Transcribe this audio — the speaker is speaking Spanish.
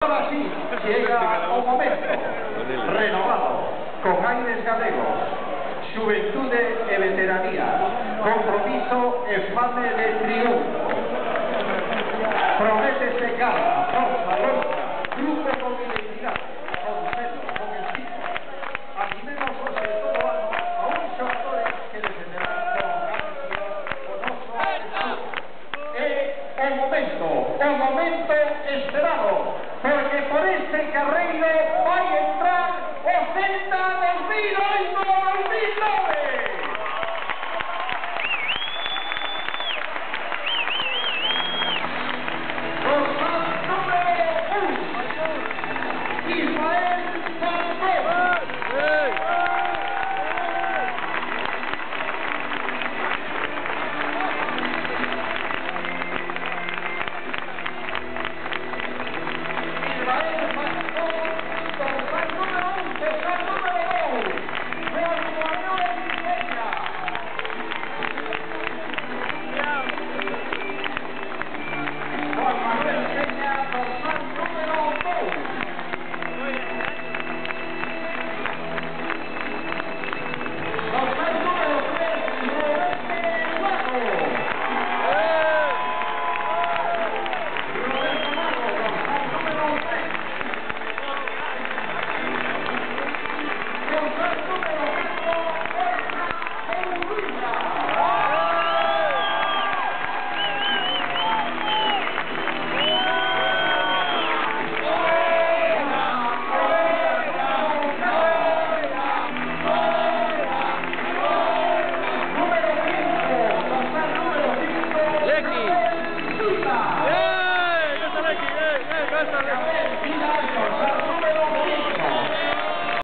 ahora sí, llega un momento renovado, con aires galegos, xuventude e veteranía, compromiso e fame de triunfo. Prométese garra, forza, lógica, grupo con identidad, con celo, con estilo. Animemos sobre todo ano a uns xogadores que defenderán con garantía o noso escudo. É o momento esperado, porque por este carreiro vai entrar o Celta 2008-2009. ¡Lecky! ¡Eh! ¡Ya está Lecky! ¡Eh! ¡Ya está Lecky!